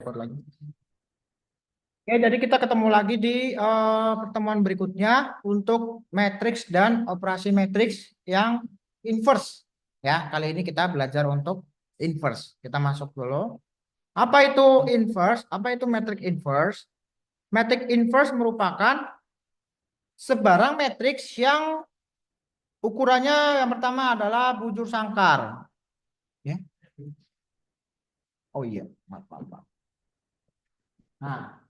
record lagi. Oke, jadi kita ketemu lagi di pertemuan berikutnya untuk matriks dan operasi matriks yang inverse. Ya, kali ini kita belajar untuk inverse. Kita masuk dulu. Apa itu inverse? Apa itu matriks inverse? Matriks inverse merupakan sebarang matriks yang ukurannya yang pertama adalah bujur sangkar. Ya. Oh iya, maaf, maaf, maaf. Nah,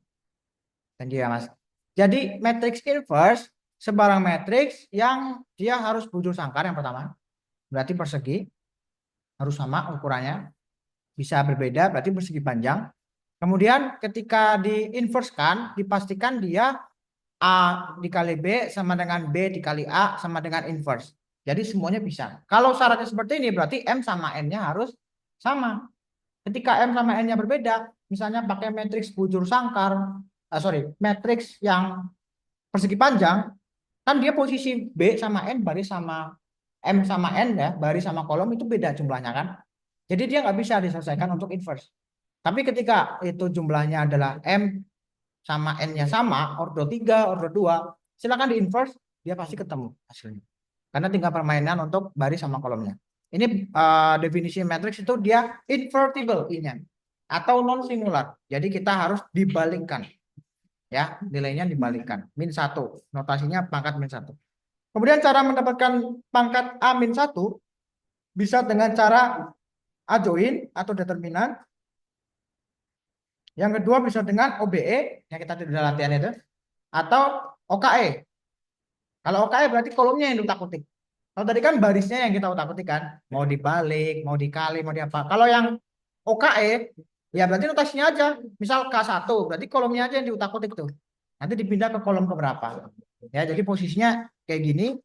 thank you ya Mas. Jadi matriks inverse sebarang matriks yang dia harus bujur sangkar yang pertama. Berarti persegi harus sama ukurannya. Bisa berbeda berarti persegi panjang. Kemudian ketika diinverskan dipastikan dia A dikali B sama dengan B dikali A sama dengan inverse. Jadi semuanya bisa. Kalau syaratnya seperti ini berarti M sama N-nya harus sama. Ketika M sama N-nya berbeda, misalnya pakai matriks bujur sangkar, matriks yang persegi panjang, kan dia posisi B sama N baris sama M sama N ya, baris sama kolom itu beda jumlahnya kan. Jadi dia nggak bisa diselesaikan untuk inverse. Tapi ketika itu jumlahnya adalah M sama N-nya sama, ordo 3, ordo 2, silakan di inverse, dia pasti ketemu hasilnya. Karena tinggal permainan untuk baris sama kolomnya. Ini definisi matriks itu dia invertible I-nya atau non singular. Jadi kita harus dibalikkan. Ya, nilainya dibalikkan. -1. Notasinya pangkat -1. Kemudian cara mendapatkan pangkat A-1 bisa dengan cara adjoin atau determinan. Yang kedua bisa dengan OBE yang kita sudah latihan itu atau OKE. Kalau OKE berarti kolomnya yang diutak-atik. Kalau tadi kan barisnya yang kita utak-atik kan, mau dibalik, mau dikali, mau diapa. Kalau yang OKE ya berarti notasinya aja. Misal K1 berarti kolomnya aja yang diutak-atik tuh. Nanti dipindah ke kolom keberapa. Ya, jadi posisinya kayak gini.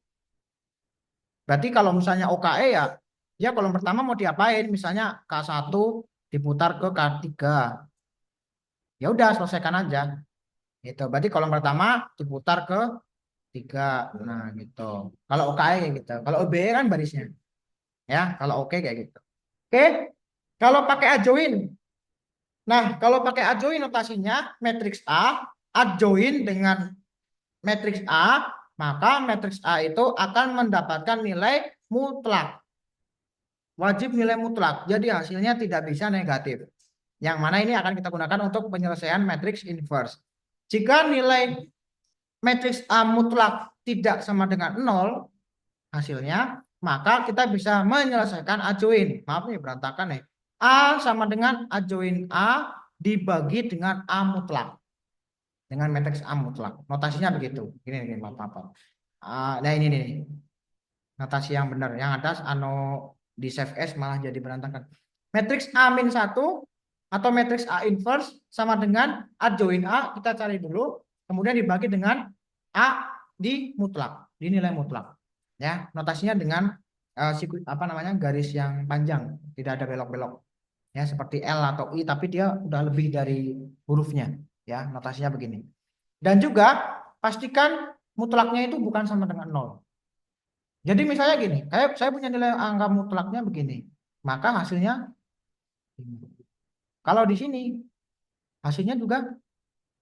Berarti kalau misalnya OKE ya, ya kolom pertama mau diapain? Misalnya K1 diputar ke K3. Ya udah selesaikan aja. Gitu. Berarti kolom pertama diputar ke 3. Nah, gitu. Kalau OKE kayak gitu. Kalau OBE kan barisnya. Ya, kalau oke kayak gitu. Oke. Kalau pakai adjoin. Nah, kalau pakai adjoin notasinya matriks A adjoin dengan matriks A, maka matriks A itu akan mendapatkan nilai mutlak. Wajib nilai mutlak. Jadi hasilnya tidak bisa negatif. Yang mana ini akan kita gunakan untuk penyelesaian matriks inverse. Jika nilai matriks A mutlak tidak sama dengan 0 hasilnya, maka kita bisa menyelesaikan adjoin. Maaf nih berantakan nih. A sama dengan adjoin A dibagi dengan A mutlak. Dengan matriks A mutlak. Notasinya begitu. Ini maaf. Nah ini nih. Notasi yang benar. Yang atas di save as malah jadi berantakan. Matriks A-1 atau matriks A inverse sama dengan adjoin A kita cari dulu. Kemudian dibagi dengan A di mutlak. Di nilai mutlak. Ya, notasinya dengan garis yang panjang, tidak ada belok-belok. Ya, seperti L atau I tapi dia udah lebih dari hurufnya. Ya, notasinya begini. Dan juga pastikan mutlaknya itu bukan sama dengan 0. Jadi misalnya gini, kayak saya punya nilai angka mutlaknya begini, maka hasilnya 5. Kalau di sini hasilnya juga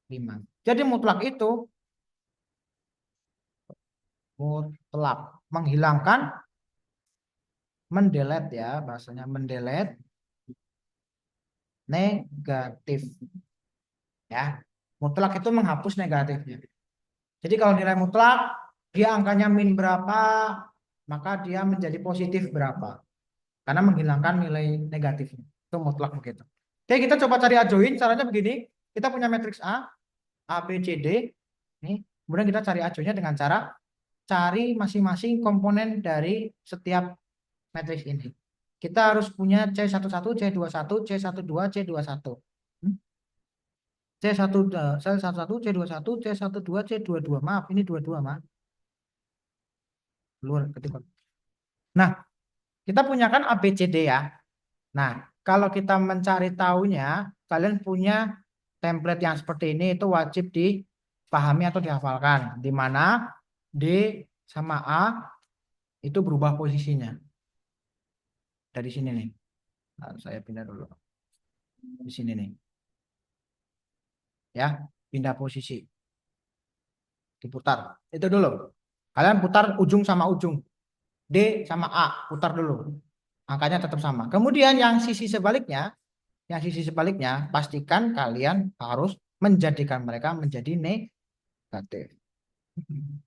5. Jadi mutlak itu mutlak menghilangkan, mendelete ya bahasanya, mendelete negatif ya. Mutlak itu menghapus negatifnya. Jadi kalau nilai mutlak dia angkanya min berapa, maka dia menjadi positif berapa. Karena menghilangkan nilai negatifnya. Itu mutlak begitu. Oke, kita coba cari adjoin. Caranya begini. Kita punya matriks A, B, C, D. Nih. Kemudian kita cari adjoinnya dengan cara cari masing-masing komponen dari setiap matriks ini. Kita harus punya C11, C21, C12, C21. C1, C11, C21, C12, C22. Maaf, ini 22, maaf. Luar ketika. Nah, kita punya kan A, B, C, D ya. Nah, kalau kita mencari tahunya, kalian punya template yang seperti ini itu wajib dipahami atau dihafalkan. Di mana D sama A itu berubah posisinya. Dari sini nih. Nah, saya pindah dulu. Di sini nih. Ya, pindah posisi, diputar. Itu dulu. Kalian putar ujung sama ujung. D sama A, putar dulu. Angkanya tetap sama. Kemudian yang sisi sebaliknya, pastikan kalian harus menjadikan mereka menjadi negatif.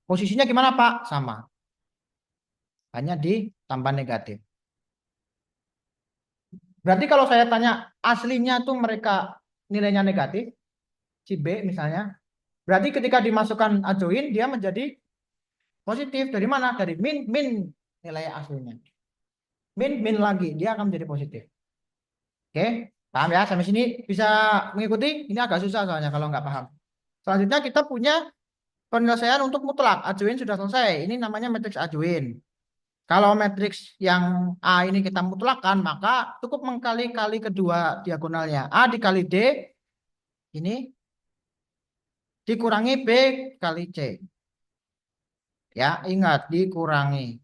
Posisinya gimana, Pak? Sama. Hanya ditambah negatif. Berarti kalau saya tanya aslinya tuh mereka nilainya negatif, si B misalnya, berarti ketika dimasukkan ajoin dia menjadi positif. Dari mana? Dari min nilai aslinya. Min lagi dia akan menjadi positif. Oke, paham ya? Sampai sini bisa mengikuti? Ini agak susah soalnya kalau nggak paham. Selanjutnya kita punya penyelesaian untuk mutlak. Ajoin sudah selesai. Ini namanya matriks ajoin. Kalau matriks yang A ini kita mutlakkan, maka cukup mengkali-kali kedua diagonalnya. A dikali D, ini dikurangi B kali C. Ya, ingat, dikurangi.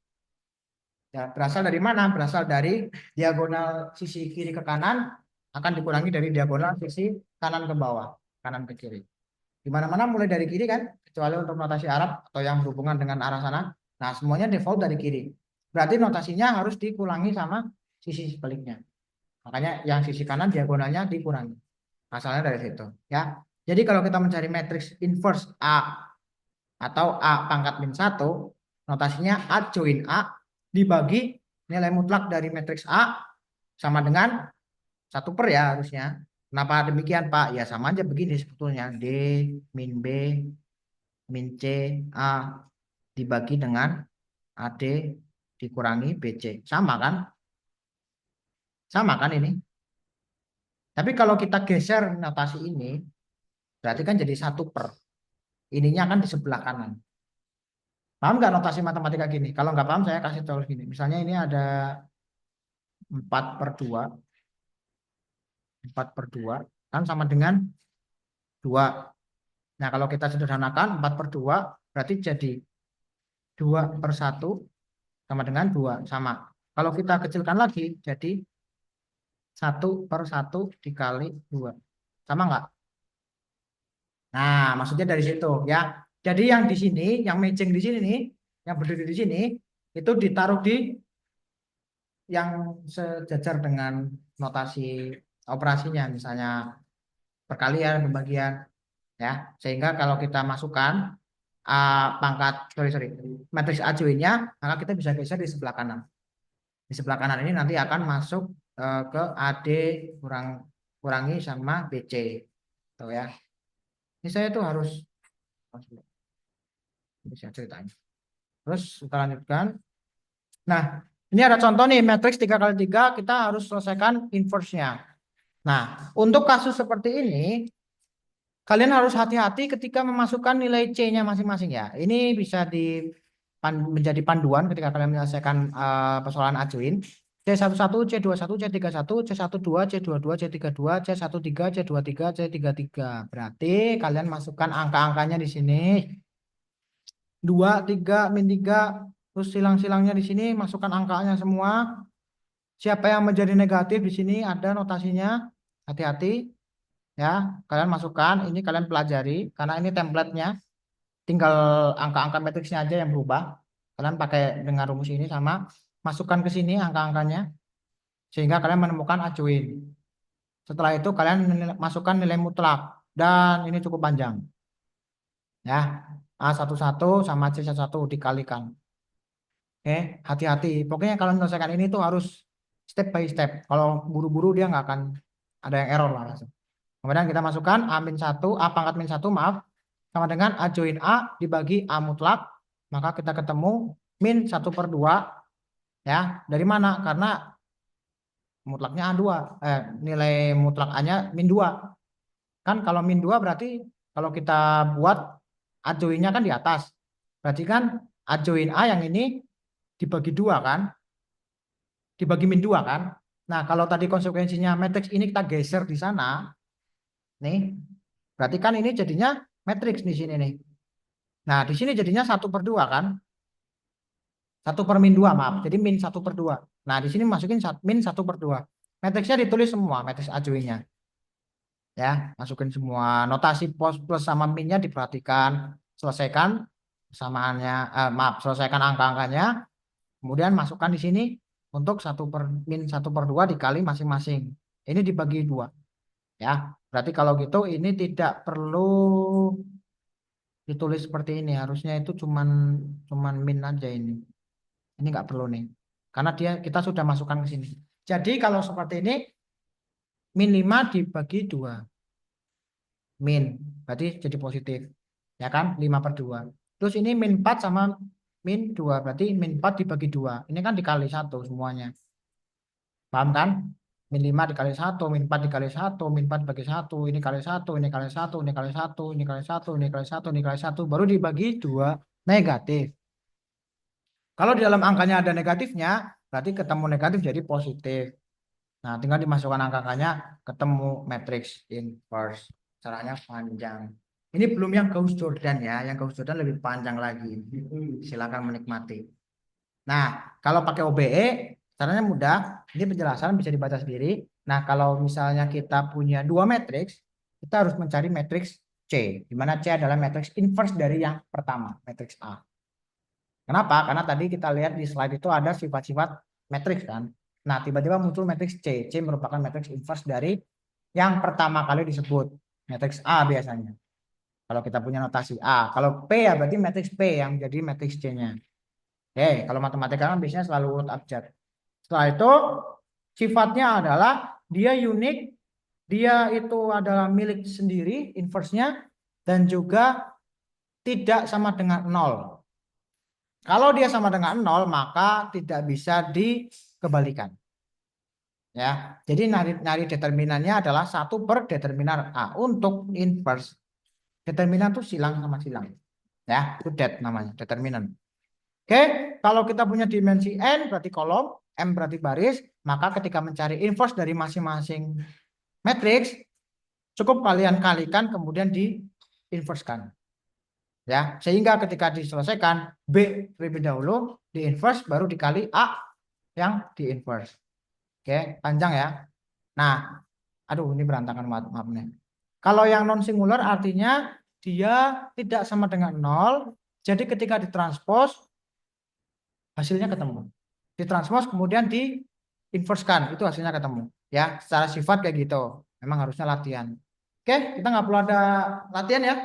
Ya, berasal dari mana? Berasal dari diagonal sisi kiri ke kanan, akan dikurangi dari diagonal sisi kanan ke bawah, kanan ke kiri. Di mana-mana mulai dari kiri kan, kecuali untuk notasi Arab atau yang berhubungan dengan arah sana. Nah, semuanya default dari kiri. Berarti notasinya harus dikurangi sama sisi sebaliknya. Makanya yang sisi kanan diagonalnya dikurangi. Asalnya dari situ, ya. Jadi kalau kita mencari matriks inverse A atau A pangkat min 1, notasinya A join A dibagi nilai mutlak dari matriks A sama dengan 1/, ya harusnya. Kenapa demikian, Pak? Ya sama aja begini sebetulnya. D min B min C A dibagi dengan AD dikurangi BC. Sama kan? Sama kan ini? Tapi kalau kita geser notasi ini, berarti kan jadi 1/. Ininya kan di sebelah kanan. Paham nggak notasi matematika gini? Kalau nggak paham saya kasih tahu gini. Misalnya ini ada 4/2. 4/2 kan sama dengan 2. Nah, kalau kita sederhanakan 4/2 berarti jadi 2/1 sama dengan 2. Sama. Kalau kita kecilkan lagi jadi 1/1 dikali 2. Sama nggak? Nah, maksudnya dari situ ya. Jadi yang di sini, yang matching di sini nih, yang berdiri di sini, itu ditaruh di yang sejajar dengan notasi operasinya, misalnya perkalian, pembagian, ya. Sehingga kalau kita masukkan pangkat, sorry, matriks ajoinnya, maka kita bisa geser di sebelah kanan. Di sebelah kanan ini nanti akan masuk ke AD kurangi sama BC, tuh ya. Ini saya tuh harus bisa ceritanya. Terus kita lanjutkan. Nah, ini ada contoh nih, matriks 3x3 kita harus selesaikan inverse-nya. Nah, untuk kasus seperti ini, kalian harus hati-hati ketika memasukkan nilai C-nya masing-masing ya. Ini bisa menjadi panduan ketika kalian menyelesaikan persoalan ajoin. C11, C21, C31, C12, C22, C32, C13, C23, C33. Berarti kalian masukkan angka-angkanya di sini. 2, 3, min 3. Terus silang-silangnya di sini, masukkan angkanya semua. Siapa yang menjadi negatif di sini ada notasinya. Hati-hati ya. Kalian masukkan, ini kalian pelajari karena ini template-nya. Tinggal angka-angka matriksnya aja yang berubah. Kalian pakai dengan rumus ini sama masukkan ke sini angka-angkanya sehingga kalian menemukan ajoin. Setelah itu kalian masukkan nilai mutlak dan ini cukup panjang. Ya. A11 sama C11 dikalikan. Oke, hati-hati. Pokoknya kalau menyelesaikan ini tuh harus step by step. Kalau buru-buru dia nggak akan ada yang error lah langsung. Kemudian kita masukkan A pangkat min 1, maaf, sama dengan A join A dibagi A mutlak. Maka kita ketemu min 1/2. Ya, dari mana? Karena mutlaknya A2. Nilai mutlak A-nya min 2. Kan kalau min 2 berarti kalau kita buat A join-nya kan di atas. Berarti kan A join A yang ini dibagi 2 kan? Dibagi min 2 kan? Nah, kalau tadi konsekuensinya matriks ini kita geser di sana, nih, berarti kan ini jadinya matriks di sini nih. Nah, di sini jadinya 1/2 kan? 1/min 2, maaf. Jadi min 1/2. Nah, di sini masukin min 1/2. Matriksnya ditulis semua, matriks ajoinnya. Ya, masukin semua notasi plus sama minnya diperhatikan, selesaikan samaannya, maaf, selesaikan angka-angkanya, kemudian masukkan di sini untuk min 1/2 dikali masing-masing. Ini dibagi 2. Ya, berarti kalau gitu ini tidak perlu ditulis seperti ini. Harusnya itu cuman min aja ini. Ini nggak perlu nih. Karena kita sudah masukkan ke sini. Jadi kalau seperti ini min 5 dibagi 2. Min. Berarti jadi positif. Ya kan? 5/2. Terus ini min 4 sama min 2. Berarti min 4 dibagi 2. Ini kan dikali 1 semuanya. Paham kan? Min 5 dikali 1, min 4 dikali 1, min 4 dibagi 1, ini kali 1, ini kali 1, ini kali 1, ini kali 1, ini kali 1, ini kali 1, baru dibagi 2 negatif. Kalau di dalam angkanya ada negatifnya, berarti ketemu negatif jadi positif. Nah, tinggal dimasukkan angka-angkanya, ketemu matriks inverse. Caranya panjang. Ini belum yang Gauss Jordan ya, yang Gauss Jordan lebih panjang lagi. Silakan menikmati. Nah, kalau pakai OBE, caranya mudah. Ini penjelasan bisa dibaca sendiri. Nah, kalau misalnya kita punya 2 matriks, kita harus mencari matriks C, di mana C adalah matriks inverse dari yang pertama, matriks A. Kenapa? Karena tadi kita lihat di slide itu ada sifat-sifat matriks kan. Nah, tiba-tiba muncul matriks C. C merupakan matriks inverse dari yang pertama kali disebut, matriks A biasanya. Kalau kita punya notasi A. Kalau P ya berarti matriks P yang menjadi matriks C-nya. Oke, kalau matematika kan biasanya selalu urut abjad. Setelah itu sifatnya adalah dia unik, dia itu adalah milik sendiri, inverse-nya, dan juga tidak sama dengan 0. Kalau dia sama dengan 0, maka tidak bisa dikembalikan. Ya, jadi nari determinannya adalah 1/determinan A. Untuk inverse, determinan itu silang sama silang. Ya, itu det namanya, determinan. Oke, kalau kita punya dimensi n berarti kolom, m berarti baris, maka ketika mencari inverse dari masing-masing matriks, cukup kalian kalikan kemudian diinversekan. Ya, sehingga ketika diselesaikan B terlebih dahulu di inverse baru dikali A yang di inverse. Oke, panjang ya. Nah, aduh ini berantakan maaf nih. Kalau yang non singular artinya dia tidak sama dengan 0. Jadi ketika ditranspos hasilnya ketemu. Ditranspos kemudian diinversekan, itu hasilnya ketemu. Ya, secara sifat kayak gitu. Memang harusnya latihan. Oke, kita nggak perlu ada latihan ya.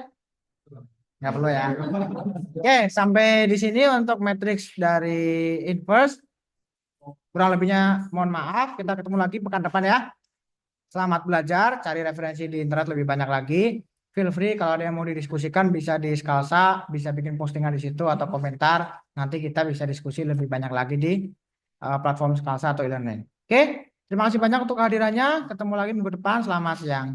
Nggak perlu ya. Oke, sampai di sini untuk matriks dari inverse. Kurang lebihnya mohon maaf. Kita ketemu lagi pekan depan ya. Selamat belajar, cari referensi di internet lebih banyak lagi. Feel free kalau ada yang mau didiskusikan bisa di Skalsa, bisa bikin postingan di situ atau komentar. Nanti kita bisa diskusi lebih banyak lagi di platform Skalsa atau e-learning. Oke, terima kasih banyak untuk kehadirannya. Ketemu lagi minggu depan. Selamat siang.